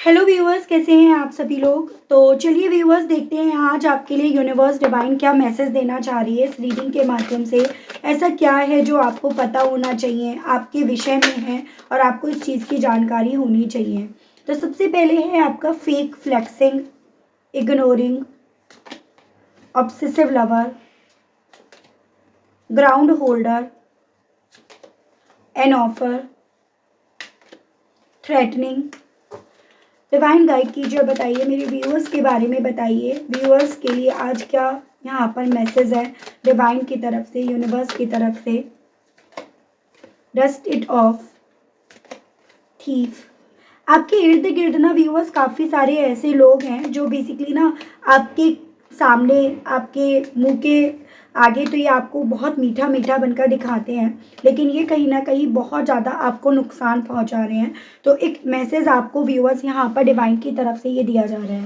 Hello viewers, कैसे हैं आप सभी लोग। तो चलिए व्यूअर्स, देखते हैं आज आपके लिए यूनिवर्स डिवाइन क्या मैसेज देना चाह रही है इस रीडिंग के माध्यम से। ऐसा क्या है जो आपको पता होना चाहिए, आपके विषय में है और आपको इस चीज़ की जानकारी होनी चाहिए। तो सबसे पहले है आपका fake flexing, ignoring, obsessive lover, ground holder, an offer, threatening. Divine guide कीजिए और बताइए मेरे व्यूअर्स के बारे में, बताइए व्यूअर्स के लिए आज क्या यहाँ पर मैसेज है डिवाइन की तरफ से, यूनिवर्स की तरफ से। Dust it of, thief. आपके इर्द गिर्द ना व्यूअर्स काफ़ी सारे ऐसे लोग हैं जो बेसिकली ना आपके सामने, आपके मुंह के आगे तो ये आपको बहुत मीठा मीठा बनकर दिखाते हैं, लेकिन ये कहीं ना कहीं बहुत ज़्यादा आपको नुकसान पहुंचा रहे हैं। तो एक मैसेज आपको व्यूअर्स यहाँ पर डिवाइन की तरफ से ये दिया जा रहा है।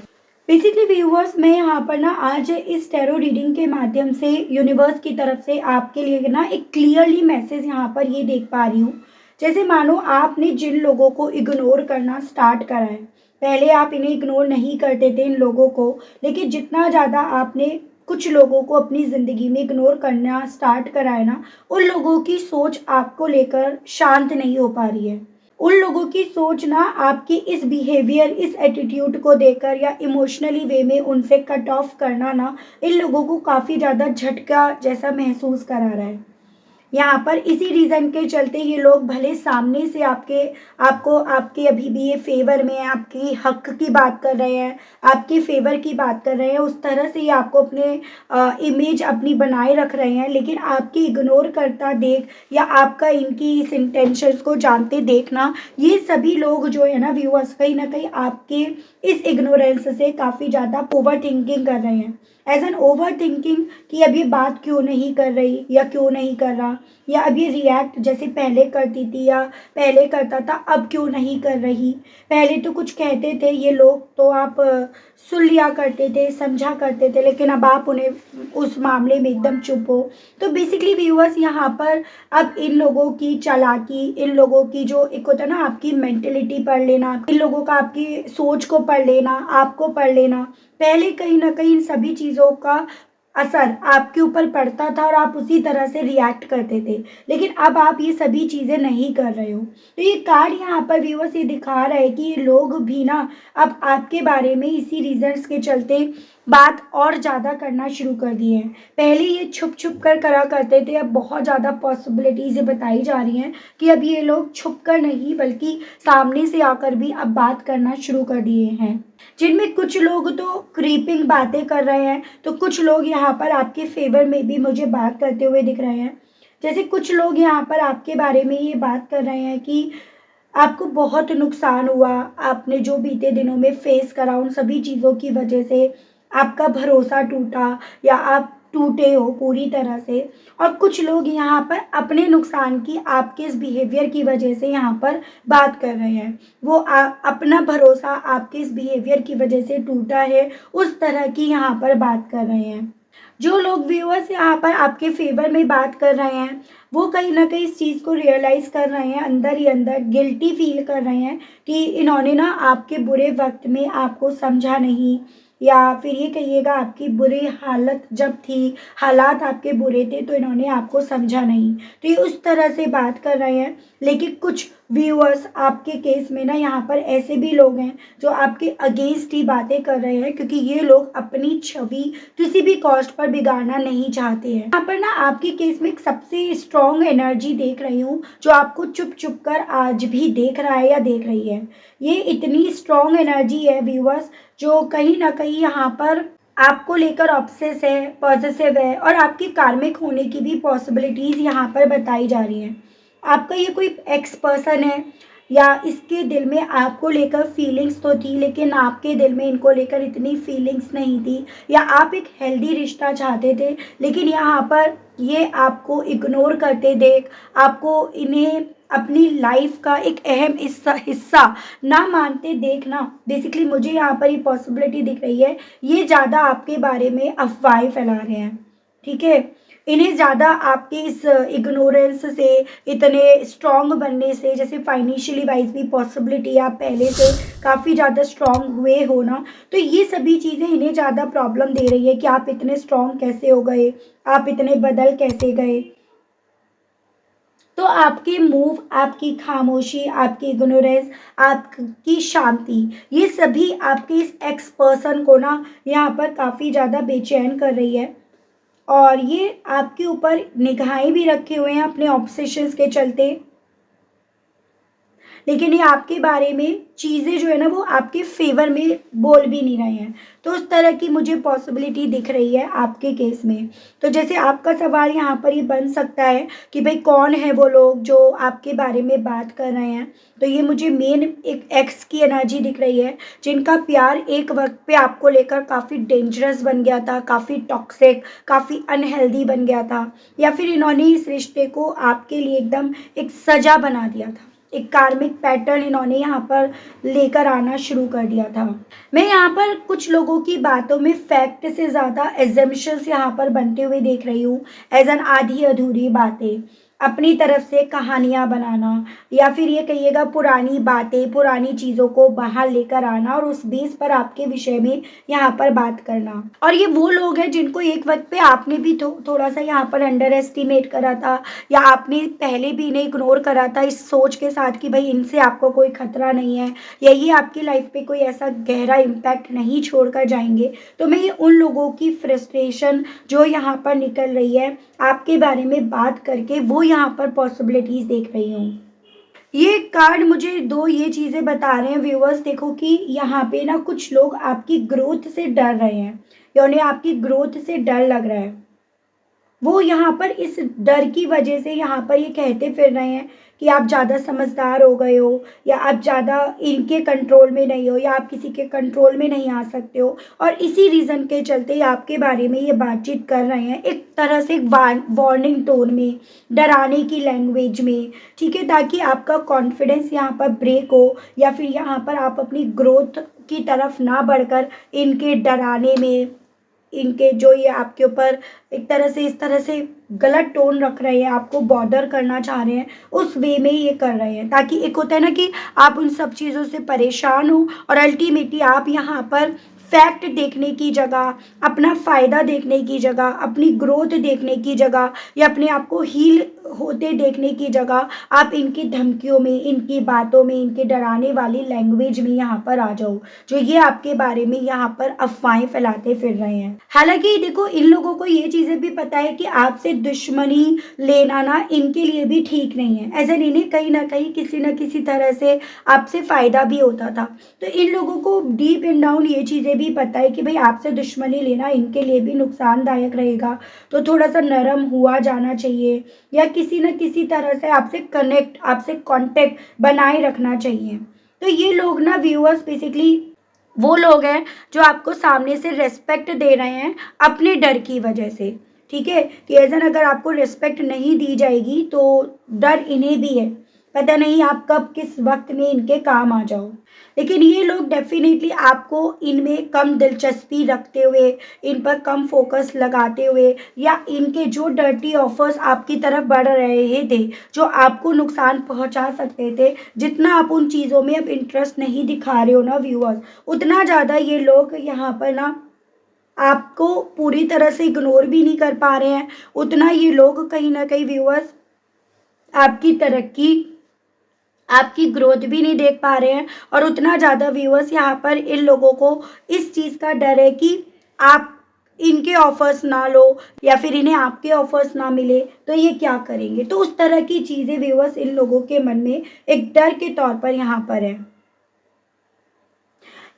बेसिकली व्यूअर्स, मैं यहाँ पर ना आज इस टैरो रीडिंग के माध्यम से यूनिवर्स की तरफ से आपके लिए ना एक क्लियरली मैसेज यहाँ पर ये देख पा रही हूँ। जैसे मानो आपने जिन लोगों को इग्नोर करना स्टार्ट करा है, पहले आप इन्हें इग्नोर नहीं करते थे इन लोगों को, लेकिन जितना ज़्यादा आपने कुछ लोगों को अपनी ज़िंदगी में इग्नोर करना स्टार्ट करा है ना, उन लोगों की सोच आपको लेकर शांत नहीं हो पा रही है। उन लोगों की सोच ना आपकी इस बिहेवियर, इस एटीट्यूड को देखकर या इमोशनली वे में उनसे कट ऑफ करना ना इन लोगों को काफ़ी ज़्यादा झटका जैसा महसूस करा रहा है। यहाँ पर इसी रीज़न के चलते ये लोग भले सामने से आपके अभी भी ये फेवर में है, आपकी हक की बात कर रहे हैं, आपके फेवर की बात कर रहे हैं, उस तरह से ये आपको अपने इमेज अपनी बनाए रख रहे हैं, लेकिन आपकी इग्नोर करता देख या आपका इनकी इस इंटेंशंस को जानते देखना, ये सभी लोग जो है ना व्यूअर्स, कहीं ना कहीं आपके इस इग्नोरेंस से काफ़ी ज़्यादा ओवर थिंकिंग कर रहे हैं। एज एन ओवर थिंकिंग कि अब ये बात क्यों नहीं कर रही या क्यों नहीं कर रहा, या अब ये रिएक्ट जैसे पहले करती थी या पहले करता था अब क्यों नहीं कर रही। पहले तो कुछ कहते थे ये लोग तो आप सुन लिया करते थे, समझा करते थे, लेकिन अब आप उन्हें उस मामले में एकदम चुप हो। तो बेसिकली व्यूअर्स, यहाँ पर अब इन लोगों की चालाकी, इन लोगों की जो एक होता है ना आपकी मेंटेलिटी पढ़ लेना, इन लोगों का आपकी सोच को पढ़ लेना, आपको पढ़ लेना, पहले कहीं ना कहीं इन सभी चीज़ों का असर आपके ऊपर पड़ता था और आप उसी तरह से रिएक्ट करते थे, लेकिन अब आप ये सभी चीज़ें नहीं कर रहे हो। तो ये कार्ड यहाँ पर व्यूअर्स ये दिखा रहा है कि ये लोग भी ना अब आपके बारे में इसी रीजंस के चलते बात और ज़्यादा करना शुरू कर दिए हैं। पहले ये छुप छुप कर करा करते थे, अब बहुत ज़्यादा पॉसिबिलिटीज़ बताई जा रही हैं कि अब ये लोग छुप कर नहीं बल्कि सामने से आकर भी अब बात करना शुरू कर दिए हैं, जिनमें कुछ लोग तो क्रीपिंग बातें कर रहे हैं, तो कुछ लोग यहाँ पर आपके फेवर में भी मुझे बात करते हुए दिख रहे हैं। जैसे कुछ लोग यहाँ पर आपके बारे में ये बात कर रहे हैं कि आपको बहुत नुकसान हुआ, आपने जो बीते दिनों में फेस करा उन सभी चीज़ों की वजह से आपका भरोसा टूटा या आप टूटे हो पूरी तरह से। और कुछ लोग यहाँ पर अपने नुकसान की आपके इस बिहेवियर की वजह से यहाँ पर बात कर रहे हैं। वो अपना भरोसा आपके इस बिहेवियर की वजह से टूटा है, उस तरह की यहाँ पर बात कर रहे हैं। जो लोग व्यूअर्स यहाँ पर आपके फेवर में बात कर रहे हैं, वो कहीं ना कहीं इस चीज़ को रियलाइज़ कर रहे हैं, अंदर ही अंदर गिल्टी फील कर रहे हैं कि इन्होंने ना आपके बुरे वक्त में आपको समझा नहीं, या फिर ये कहिएगा आपकी बुरी हालत जब थी, हालात आपके बुरे थे तो इन्होंने आपको समझा नहीं। तो ये उस तरह से बात कर रहे हैं। लेकिन कुछ व्यूअर्स आपके केस में ना यहाँ पर ऐसे भी लोग हैं जो आपके अगेंस्ट ही बातें कर रहे हैं, क्योंकि ये लोग अपनी छवि किसी भी कॉस्ट पर बिगाड़ना नहीं चाहते हैं। यहाँ पर ना आपके केस में एक सबसे स्ट्रॉन्ग एनर्जी देख रही हूँ जो आपको चुप चुप कर आज भी देख रहा है या देख रही है। ये इतनी स्ट्रॉन्ग एनर्जी है व्यूअर्स, जो कहीं ना कहीं यहाँ पर आपको लेकर ऑब्सेस है, पॉसेसिव है, और आपकी कार्मिक होने की भी पॉसिबिलिटीज़ यहाँ पर बताई जा रही हैं। आपका ये कोई एक्स पर्सन है या इसके दिल में आपको लेकर फीलिंग्स तो थी, लेकिन आपके दिल में इनको लेकर इतनी फीलिंग्स नहीं थी, या आप एक हेल्दी रिश्ता चाहते थे, लेकिन यहाँ पर ये आपको इग्नोर करते देख, आपको इन्हें अपनी लाइफ का एक अहम हिस्सा ना मानते देखना, बेसिकली मुझे यहाँ पर ये पॉसिबिलिटी दिख रही है, ये ज़्यादा आपके बारे में अफवाहें फैला रहे हैं। ठीक है, इन्हें ज़्यादा आपके इस इग्नोरेंस से, इतने स्ट्रॉन्ग बनने से, जैसे फाइनेंशियली वाइज भी पॉसिबिलिटी आप पहले से काफ़ी ज़्यादा स्ट्रॉन्ग हुए हो ना, तो ये सभी चीज़ें इन्हें ज़्यादा प्रॉब्लम दे रही है कि आप इतने स्ट्रॉन्ग कैसे हो गए, आप इतने बदल कैसे गए। तो आपके मूव, आपकी खामोशी, आपकी इग्नोरेंस, आपकी शांति, ये सभी आपके इस एक्स पर्सन को ना यहाँ पर काफ़ी ज़्यादा बेचैन कर रही है। और ये आपके ऊपर निगाहें भी रखे हुए हैं अपने ऑब्सेशंस के चलते, लेकिन ये आपके बारे में चीज़ें जो है ना वो आपके फ़ेवर में बोल भी नहीं रहे हैं। तो उस तरह की मुझे पॉसिबिलिटी दिख रही है आपके केस में। तो जैसे आपका सवाल यहाँ पर ये बन सकता है कि भई कौन है वो लोग जो आपके बारे में बात कर रहे हैं? तो ये मुझे मेन एक एक्स की एनर्जी दिख रही है, जिनका प्यार एक वक़्त पे आपको लेकर काफ़ी डेंजरस बन गया था, काफ़ी टॉक्सिक, काफ़ी अनहेल्दी बन गया था, या फिर इन्होंने इस रिश्ते को आपके लिए एकदम एक सज़ा बना दिया था। एक कार्मिक पैटर्न इन्होंने यहाँ पर लेकर आना शुरू कर दिया था। मैं यहाँ पर कुछ लोगों की बातों में फैक्ट से ज़्यादा एजम्पशंस यहाँ पर बनते हुए देख रही हूँ, एज़ एन आधी अधूरी बातें, अपनी तरफ से कहानियाँ बनाना, या फिर ये कहिएगा पुरानी बातें, पुरानी चीज़ों को बाहर लेकर आना और उस बेस पर आपके विषय में यहाँ पर बात करना। और ये वो लोग हैं जिनको एक वक्त पे आपने भी थोड़ा सा यहाँ पर अंडर एस्टिमेट करा था, या आपने पहले भी इन्हें इग्नोर करा था इस सोच के साथ कि भाई इनसे आपको कोई खतरा नहीं है, या ये आपकी लाइफ पे कोई ऐसा गहरा इम्पैक्ट नहीं छोड़ कर जाएंगे। तो मैं ये उन लोगों की फ्रस्ट्रेशन जो यहाँ पर निकल रही है आपके बारे में बात करके, वो यहाँ पर पॉसिबिलिटीज़ देख रही हूँ। ये कार्ड मुझे दो ये चीज़ें बता रहे हैं व्यूअर्स, देखो कि यहाँ पे ना कुछ लोग आपकी ग्रोथ से डर रहे हैं, या उन्हें आपकी ग्रोथ से डर लग रहा है। वो यहाँ पर इस डर की वजह से यहाँ पर ये कहते फिर रहे हैं कि आप ज़्यादा समझदार हो गए हो, या आप ज़्यादा इनके कंट्रोल में नहीं हो, या आप किसी के कंट्रोल में नहीं आ सकते हो, और इसी रीज़न के चलते ही आपके बारे में ये बातचीत कर रहे हैं एक तरह से वार्निंग टोन में, डराने की लैंग्वेज में, ठीक है, ताकि आपका कॉन्फिडेंस यहाँ पर ब्रेक हो, या फिर यहाँ पर आप अपनी ग्रोथ की तरफ ना बढ़कर इनके डराने में, इनके जो ये आपके ऊपर एक तरह से इस तरह से गलत टोन रख रहे हैं, आपको बॉदर करना चाह रहे हैं, उस वे में ये कर रहे हैं, ताकि एक होता है ना कि आप उन सब चीज़ों से परेशान हो और अल्टीमेटली आप यहाँ पर फैक्ट देखने की जगह, अपना फ़ायदा देखने की जगह, अपनी ग्रोथ देखने की जगह, या अपने आप को हील होते देखने की जगह आप इनकी धमकियों में, इनकी बातों में, इनके डराने वाली लैंग्वेज में यहाँ पर आ जाओ, जो ये आपके बारे में यहाँ पर अफवाहें फैलाते फिर रहे हैं। हालांकि देखो इन लोगों को ये चीज़ें भी पता है कि आपसे दुश्मनी लेना ना इनके लिए भी ठीक नहीं है, एज एन इन्हें कहीं ना कहीं किसी न किसी तरह से आपसे फ़ायदा भी होता था। तो इन लोगों को डीप इन डाउन ये चीज़ें भी पता है कि भाई आपसे दुश्मनी लेना इनके लिए भी नुकसानदायक रहेगा, तो थोड़ा सा नरम हुआ जाना चाहिए, या किसी न किसी तरह से आपसे कनेक्ट, आपसे कांटेक्ट बनाए रखना चाहिए। तो ये लोग ना व्यूअर्स बेसिकली वो लोग हैं जो आपको सामने से रिस्पेक्ट दे रहे हैं अपने डर की वजह से, ठीक है, कि एज़न अगर आपको रिस्पेक्ट नहीं दी जाएगी तो डर इन्हें भी है, पता नहीं आप कब किस वक्त में इनके काम आ जाओ। लेकिन ये लोग डेफिनेटली आपको इनमें कम दिलचस्पी रखते हुए, इन पर कम फोकस लगाते हुए, या इनके जो डर्टी ऑफर्स आपकी तरफ बढ़ रहे थे, जो आपको नुकसान पहुंचा सकते थे, जितना आप उन चीज़ों में अब इंटरेस्ट नहीं दिखा रहे हो ना व्यूअर्स, उतना ज़्यादा ये लोग यहाँ पर ना आपको पूरी तरह से इग्नोर भी नहीं कर पा रहे हैं, उतना ये लोग कहीं ना कहीं व्यूअर्स आपकी तरक्की, आपकी ग्रोथ भी नहीं देख पा रहे हैं, और उतना ज़्यादा व्यूअर्स यहाँ पर इन लोगों को इस चीज़ का डर है कि आप इनके ऑफर्स ना लो, या फिर इन्हें आपके ऑफर्स ना मिले तो ये क्या करेंगे। तो उस तरह की चीज़ें व्यूअर्स इन लोगों के मन में एक डर के तौर पर यहाँ पर है।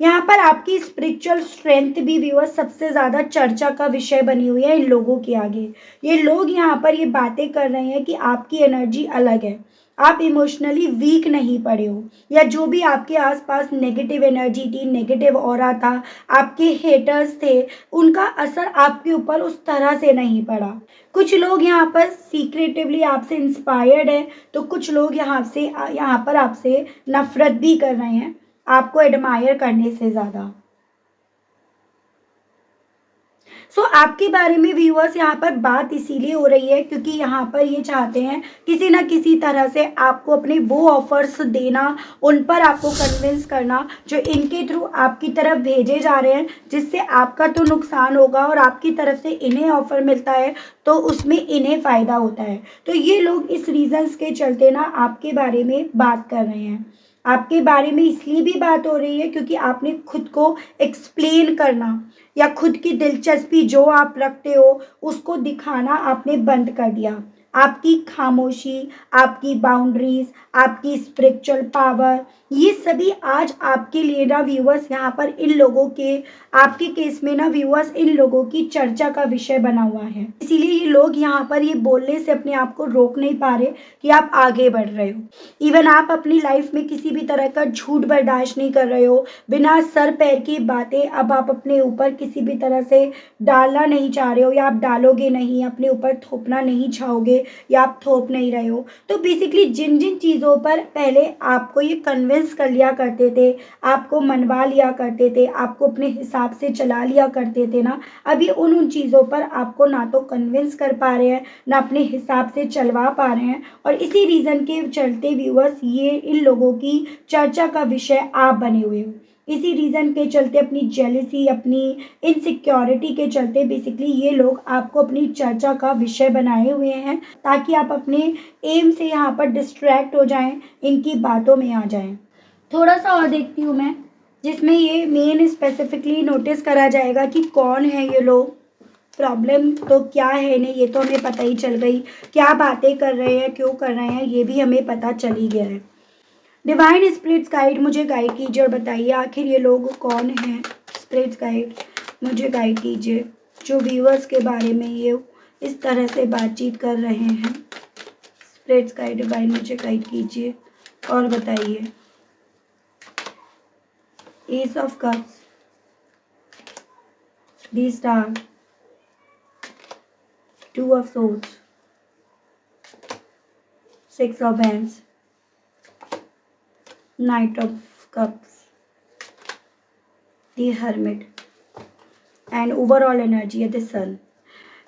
यहाँ पर आपकी स्पिरिचुअल स्ट्रेंथ भी व्यूअर्स सबसे ज़्यादा चर्चा का विषय बनी हुई है इन लोगों के आगे। ये लोग यहाँ पर ये बातें कर रहे हैं कि आपकी एनर्जी अलग है, आप इमोशनली वीक नहीं पड़े हो, या जो भी आपके आसपास नेगेटिव एनर्जी थी, नेगेटिव ऑरा था, आपके हेटर्स थे, उनका असर आपके ऊपर उस तरह से नहीं पड़ा। कुछ लोग यहाँ पर सीक्रेटिवली आपसे इंस्पायर्ड है, तो कुछ लोग यहाँ पर आपसे नफरत भी कर रहे हैं, आपको एडमायर करने से ज़्यादा। सो आपके बारे में व्यूअर्स यहाँ पर बात इसीलिए हो रही है क्योंकि यहाँ पर ये चाहते हैं किसी ना किसी तरह से आपको अपने वो ऑफर्स देना, उन पर आपको कन्विंस करना जो इनके थ्रू आपकी तरफ भेजे जा रहे हैं, जिससे आपका तो नुकसान होगा और आपकी तरफ से इन्हें ऑफर मिलता है तो उसमें इन्हें फ़ायदा होता है। तो ये लोग इस रीज़न्स के चलते ना आपके बारे में बात कर रहे हैं। आपके बारे में इसलिए भी बात हो रही है क्योंकि आपने खुद को एक्सप्लेन करना या खुद की दिलचस्पी जो आप रखते हो उसको दिखाना आपने बंद कर दिया। आपकी खामोशी, आपकी बाउंड्रीज, आपकी स्पिरिचुअल पावर, ये सभी आज आपके लिए ना व्यूअर्स यहाँ पर इन लोगों के, आपके केस में ना व्यूअर्स इन लोगों की चर्चा का विषय बना हुआ है। इसीलिए ये लोग यहाँ पर ये बोलने से अपने आप को रोक नहीं पा रहे कि आप आगे बढ़ रहे हो। इवन आप अपनी लाइफ में किसी भी तरह का झूठ बर्दाश्त नहीं कर रहे हो। बिना सर पैर की बातें अब आप अपने ऊपर किसी भी तरह से डालना नहीं चाह रहे हो, या आप डालोगे नहीं, अपने ऊपर थोपना नहीं चाहोगे, या आप थोप नहीं रहे हो। तो बेसिकली जिन जिन चीज़ों पर पहले आपको ये कन्विंस कर लिया करते थे, आपको मनवा लिया करते थे, आपको अपने हिसाब से चला लिया करते थे ना, अभी उन चीज़ों पर आपको ना तो कन्विंस कर पा रहे हैं, ना अपने हिसाब से चलवा पा रहे हैं। और इसी रीज़न के चलते व्यूअर्स ये इन लोगों की चर्चा का विषय आप बने हुए हो। इसी रीज़न के चलते, अपनी जेलसी, अपनी इनसिक्योरिटी के चलते बेसिकली ये लोग आपको अपनी चर्चा का विषय बनाए हुए हैं ताकि आप अपने एम से यहाँ पर डिस्ट्रैक्ट हो जाएं, इनकी बातों में आ जाएं। थोड़ा सा और देखती हूँ मैं, जिसमें ये मेन स्पेसिफिकली नोटिस करा जाएगा कि कौन है ये लोग, प्रॉब्लम तो क्या है इन्हें, ये तो हमें पता ही चल गई, क्या बातें कर रहे हैं, क्यों कर रहे हैं, ये भी हमें पता चल ही गया है। डिवाइन स्पिरिट्स गाइड मुझे गाइड कीजिए और बताइए आखिर ये लोग कौन हैं। स्पिरिट्स गाइड मुझे गाइड कीजिए, जो व्यूअर्स के बारे में ये इस तरह से बातचीत कर रहे हैं। स्पिरिट्स गाइड डिवाइन मुझे गाइड कीजिए और बताइए। S of cups, the star, two of swords, six of hands, night of cups, the hermit and overall energy है द सन।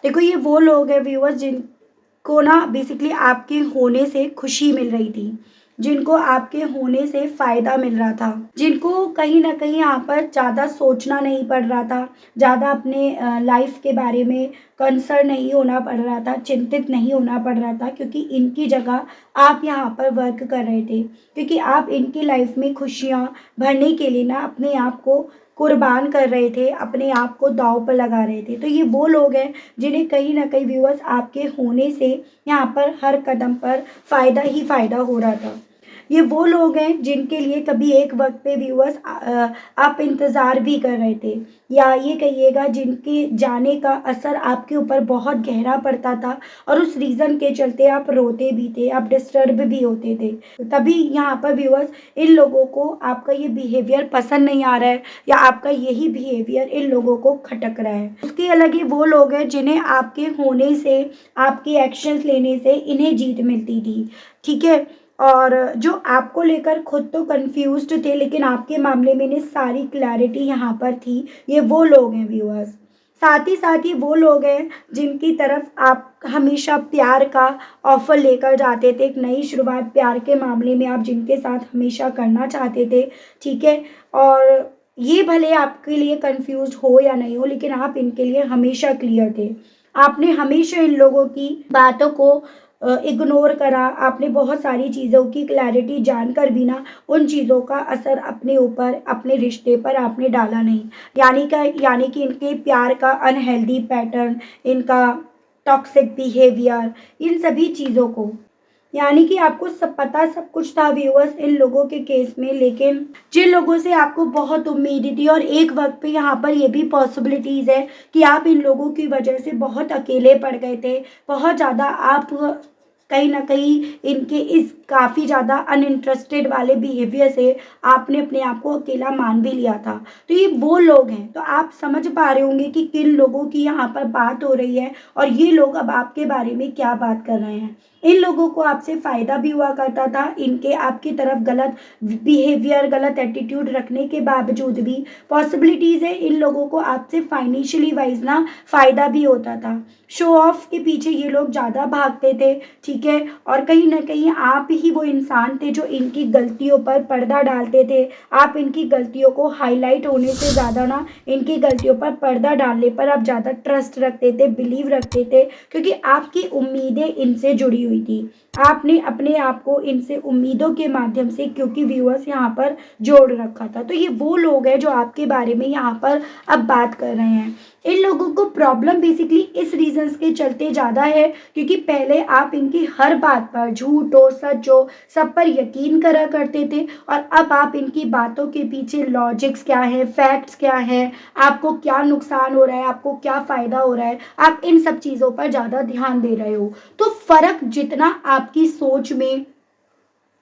देखो ये वो लोग हैं व्यूअर्स जिनको ना बेसिकली आपके होने से खुशी मिल रही थी, जिनको आपके होने से फ़ायदा मिल रहा था, जिनको कहीं ना कहीं यहाँ पर ज़्यादा सोचना नहीं पड़ रहा था, ज़्यादा अपने लाइफ के बारे में कंसर्न नहीं होना पड़ रहा था, चिंतित नहीं होना पड़ रहा था, क्योंकि इनकी जगह आप यहाँ पर वर्क कर रहे थे, क्योंकि आप इनकी लाइफ में खुशियाँ भरने के लिए ना अपने आप को कुर्बान कर रहे थे, अपने आप को दांव पर लगा रहे थे। तो ये वो लोग हैं जिन्हें कहीं ना कहीं व्यूअर्स आपके होने से यहाँ पर हर कदम पर फ़ायदा ही फ़ायदा हो रहा था। ये वो लोग हैं जिनके लिए कभी एक वक्त पे व्यूअर्स आप इंतज़ार भी कर रहे थे, या ये कहिएगा जिनके जाने का असर आपके ऊपर बहुत गहरा पड़ता था और उस रीज़न के चलते आप रोते भी थे, आप डिस्टर्ब भी होते थे। तभी यहाँ पर व्यूअर्स इन लोगों को आपका ये बिहेवियर पसंद नहीं आ रहा है, या आपका यही बिहेवियर इन लोगों को खटक रहा है। उसके अलग ही वो लोग हैं जिन्हें आपके होने से, आपके एक्शंस लेने से इन्हें जीत मिलती थी, ठीक है। और जो आपको लेकर खुद तो कंफ्यूज्ड थे, लेकिन आपके मामले में इन्हें सारी क्लैरिटी यहाँ पर थी। ये वो लोग हैं व्यूअर्स। साथ ही वो लोग हैं जिनकी तरफ आप हमेशा प्यार का ऑफर लेकर जाते थे, एक नई शुरुआत प्यार के मामले में आप जिनके साथ हमेशा करना चाहते थे, ठीक है। और ये भले आपके लिए कंफ्यूज हो या नहीं हो, लेकिन आप इनके लिए हमेशा क्लियर थे। आपने हमेशा इन लोगों की बातों को इग्नोर करा। आपने बहुत सारी चीज़ों की क्लैरिटी जानकर भी ना उन चीज़ों का असर अपने ऊपर, अपने रिश्ते पर आपने डाला नहीं। यानी कि इनके प्यार का अनहेल्दी पैटर्न, इनका टॉक्सिक बिहेवियर, इन सभी चीज़ों को, यानी कि आपको सब कुछ था व्यूअर्स इन लोगों के केस में, लेकिन जिन लोगों से आपको बहुत उम्मीद थी, और एक वक्त पे यहाँ पर ये भी पॉसिबिलिटीज़ है कि आप इन लोगों की वजह से बहुत अकेले पड़ गए थे, बहुत ज़्यादा आप कहीं ना कहीं इनके इस काफ़ी ज़्यादा अनइंटरेस्टेड वाले बिहेवियर से आपने अपने आप को अकेला मान भी लिया था। तो ये वो लोग हैं, तो आप समझ पा रहे होंगे कि किन लोगों की यहाँ पर बात हो रही है और ये लोग अब आपके बारे में क्या बात कर रहे हैं। इन लोगों को आपसे फ़ायदा भी हुआ करता था, इनके आपकी तरफ गलत बिहेवियर, गलत एटीट्यूड रखने के बावजूद भी पॉसिबिलिटीज़ है इन लोगों को आपसे फाइनेंशियली वाइज ना फ़ायदा भी होता था। शो ऑफ के पीछे ये लोग ज़्यादा भागते थे, ठीक है। और कहीं ना कहीं आप ही वो इंसान थे जो इनकी गलतियों पर पर्दा डालते थे। आप इनकी गलतियों को हाईलाइट होने से ज़्यादा ना इनकी गलतियों पर पर्दा डालने पर आप ज़्यादा ट्रस्ट रखते थे, बिलीव रखते थे, क्योंकि आपकी उम्मीदें इनसे जुड़ी हुई थी। आपने अपने आप को इनसे उम्मीदों के माध्यम से, क्योंकि व्यूअर्स यहाँ पर जोड़ रखा था। तो ये वो लोग हैं जो आपके बारे में यहाँ पर अब बात कर रहे हैं। इन लोगों को प्रॉब्लम बेसिकली इस रीजंस के चलते ज़्यादा है क्योंकि पहले आप इनकी हर बात पर, झूठ हो सच हो, सब पर यकीन करा करते थे और अब आप इनकी बातों के पीछे लॉजिक्स क्या है, फैक्ट्स क्या है, आपको क्या नुकसान हो रहा है, आपको क्या फ़ायदा हो रहा है, आप इन सब चीज़ों पर ज़्यादा ध्यान दे रहे हो। तो फ़र्क जितना आपकी सोच में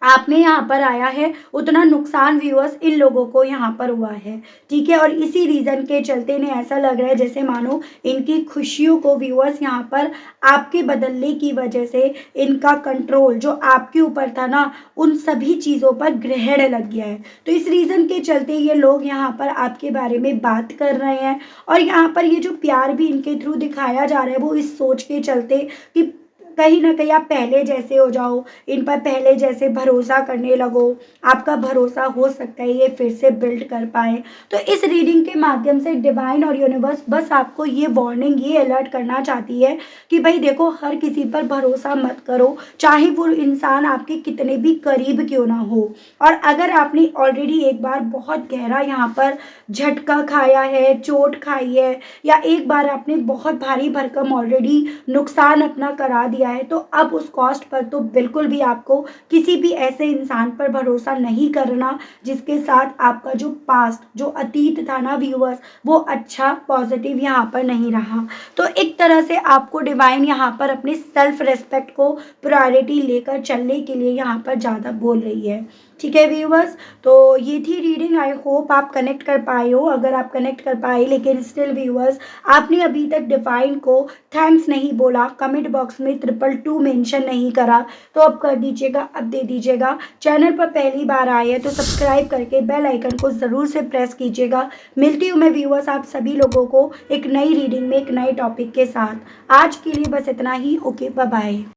आप में यहाँ पर आया है उतना नुकसान व्यूअर्स इन लोगों को यहाँ पर हुआ है, ठीक है। और इसी रीज़न के चलते इन्हें ऐसा लग रहा है जैसे मानो इनकी खुशियों को व्यूअर्स यहाँ पर आपके बदलने की वजह से इनका कंट्रोल जो आपके ऊपर था ना उन सभी चीज़ों पर ग्रहण लग गया है। तो इस रीज़न के चलते ये लोग यहाँ पर आपके बारे में बात कर रहे हैं और यहाँ पर ये जो प्यार भी इनके थ्रू दिखाया जा रहा है वो इस सोच के चलते कि कहीं ना कहीं आप पहले जैसे हो जाओ, इन पर पहले जैसे भरोसा करने लगो, आपका भरोसा हो सकता है ये फिर से बिल्ड कर पाए। तो इस रीडिंग के माध्यम से डिवाइन और यूनिवर्स बस आपको ये वार्निंग, ये अलर्ट करना चाहती है कि भाई देखो, हर किसी पर भरोसा मत करो, चाहे वो इंसान आपके कितने भी करीब क्यों ना हो। और अगर आपने ऑलरेडी एक बार बहुत गहरा यहाँ पर झटका खाया है, चोट खाई है, या एक बार आपने बहुत भारी भरकम ऑलरेडी नुकसान अपना करा दिया है, तो अब उस कॉस्ट पर तो बिल्कुल भी आपको किसी भी ऐसे इंसान पर भरोसा नहीं करना जिसके साथ आपका जो पास्ट, जो अतीत था ना व्यूअर्स, वो अच्छा पॉजिटिव यहाँ पर नहीं रहा। तो एक तरह से आपको डिवाइन यहाँ पर अपने सेल्फ रेस्पेक्ट को प्रायोरिटी लेकर चलने के लिए यहाँ पर ज़्यादा बोल रही है, ठीक है व्यूअर्स। तो ये थी रीडिंग, आई होप आप कनेक्ट कर पाए हो। अगर आप कनेक्ट कर पाए लेकिन स्टिल व्यूअर्स आपने अभी तक डिवाइन को थैंक्स नहीं बोला, कमेंट बॉक्स में 222 मेंशन नहीं करा, तो अब कर दीजिएगा, अब दे दीजिएगा। चैनल पर पहली बार आए हैं तो सब्सक्राइब करके बेल आइकन को ज़रूर से प्रेस कीजिएगा। मिलती हूँ मैं व्यूअर्स आप सभी लोगों को एक नई रीडिंग में एक नए टॉपिक के साथ। आज के लिए बस इतना ही। Okay, bye bye.